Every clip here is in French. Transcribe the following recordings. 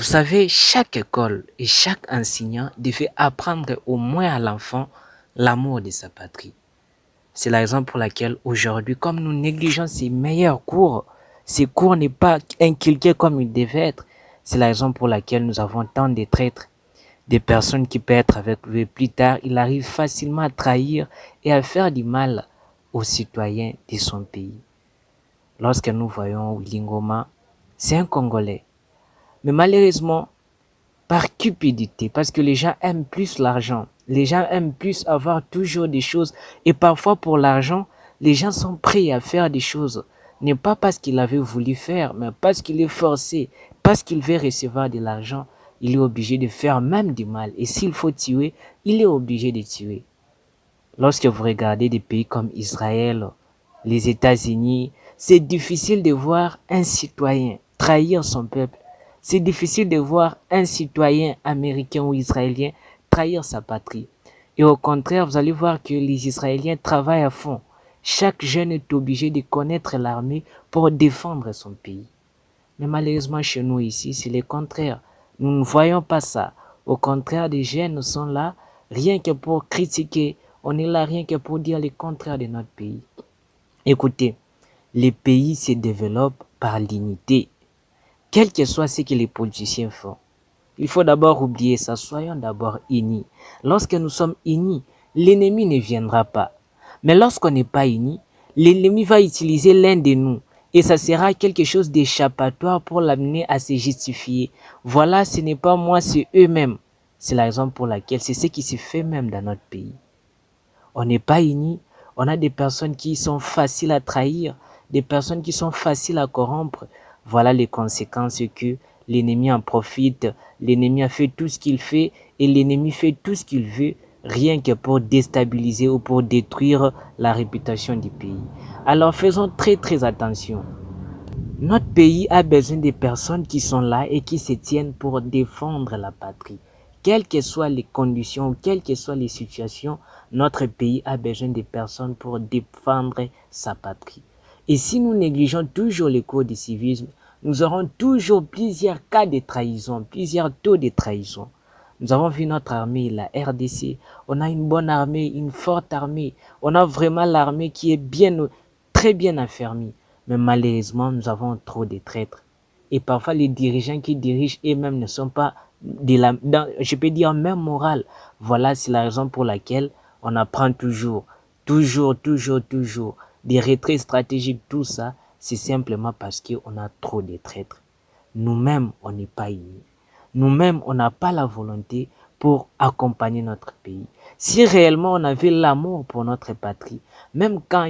Vous savez, chaque école et chaque enseignant devait apprendre au moins à l'enfant l'amour de sa patrie. C'est la raison pour laquelle aujourd'hui, comme nous négligeons ces meilleurs cours, ces cours n'est pas inculqués comme ils devaient être. C'est la raison pour laquelle nous avons tant de traîtres, des personnes qui peuvent être avec lui plus tard. Il arrive facilement à trahir et à faire du mal aux citoyens de son pays. Lorsque nous voyons Willy Ngoma, c'est un Congolais. Mais malheureusement, par cupidité, parce que les gens aiment plus l'argent, les gens aiment plus avoir toujours des choses, et parfois pour l'argent, les gens sont prêts à faire des choses, non pas parce qu'il avait voulu faire, mais parce qu'il est forcé, parce qu'il veut recevoir de l'argent, il est obligé de faire même du mal, et s'il faut tuer, il est obligé de tuer. Lorsque vous regardez des pays comme Israël, les États-Unis, c'est difficile de voir un citoyen trahir son peuple. C'est difficile de voir un citoyen américain ou israélien trahir sa patrie. Et au contraire, vous allez voir que les Israéliens travaillent à fond. Chaque jeune est obligé de connaître l'armée pour défendre son pays. Mais malheureusement, chez nous ici, c'est le contraire. Nous ne voyons pas ça. Au contraire, des jeunes sont là rien que pour critiquer. On est là rien que pour dire le contraire de notre pays. Écoutez, les pays se développent par l'unité. Quel que soit ce que les politiciens font. Il faut d'abord oublier ça. Soyons d'abord unis. Lorsque nous sommes unis, l'ennemi ne viendra pas. Mais lorsqu'on n'est pas unis, l'ennemi va utiliser l'un de nous. Et ça sera quelque chose d'échappatoire pour l'amener à se justifier. Voilà, ce n'est pas moi, c'est eux-mêmes. C'est la raison pour laquelle c'est ce qui se fait même dans notre pays. On n'est pas unis. On a des personnes qui sont faciles à trahir, des personnes qui sont faciles à corrompre. Voilà les conséquences que l'ennemi en profite. L'ennemi a fait tout ce qu'il fait et l'ennemi fait tout ce qu'il veut, rien que pour déstabiliser ou pour détruire la réputation du pays. Alors faisons très attention. Notre pays a besoin de personnes qui sont là et qui se tiennent pour défendre la patrie. Quelles que soient les conditions, quelles que soient les situations, notre pays a besoin de personnes pour défendre sa patrie. Et si nous négligeons toujours les cours de civisme, nous aurons toujours plusieurs cas de trahison, plusieurs taux de trahison. Nous avons vu notre armée, la RDC. On a une bonne armée, une forte armée. On a vraiment l'armée qui est très bien affermie. Mais malheureusement, nous avons trop de traîtres. Et parfois, les dirigeants qui dirigent eux-mêmes ne sont pas je peux dire, même morale. Voilà, c'est la raison pour laquelle on apprend toujours des retraits stratégiques, tout ça. C'est simplement parce qu'on a trop de traîtres. Nous-mêmes, on n'est pas unis. Nous-mêmes, on n'a pas la volonté pour accompagner notre pays. Si réellement on avait l'amour pour notre patrie, même quand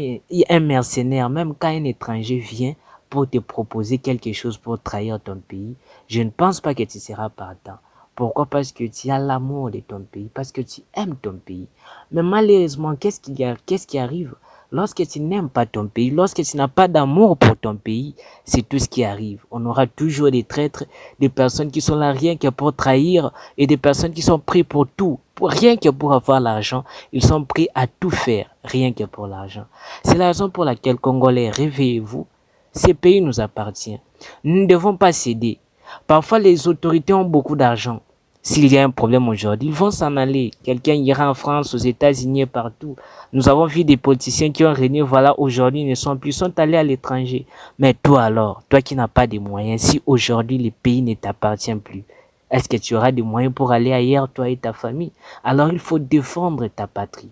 un mercenaire, même quand un étranger vient pour te proposer quelque chose pour trahir ton pays, je ne pense pas que tu seras partant. Pourquoi? Parce que tu as l'amour de ton pays, parce que tu aimes ton pays. Mais malheureusement, qu'est-ce qui arrive? Lorsque tu n'aimes pas ton pays, lorsque tu n'as pas d'amour pour ton pays, c'est tout ce qui arrive. On aura toujours des traîtres, des personnes qui sont là rien que pour trahir et des personnes qui sont prises pour tout, rien que pour avoir l'argent. Ils sont prêts à tout faire, rien que pour l'argent. C'est la raison pour laquelle, Congolais, réveillez-vous. Ces pays nous appartiennent. Nous ne devons pas céder. Parfois, les autorités ont beaucoup d'argent. S'il y a un problème aujourd'hui, ils vont s'en aller. Quelqu'un ira en France, aux États-Unis, partout. Nous avons vu des politiciens qui ont régné, voilà, aujourd'hui, ne sont plus, sont allés à l'étranger. Mais toi alors, toi qui n'as pas de moyens, si aujourd'hui le pays ne t'appartient plus, est-ce que tu auras des moyens pour aller ailleurs, toi et ta famille? Alors il faut défendre ta patrie.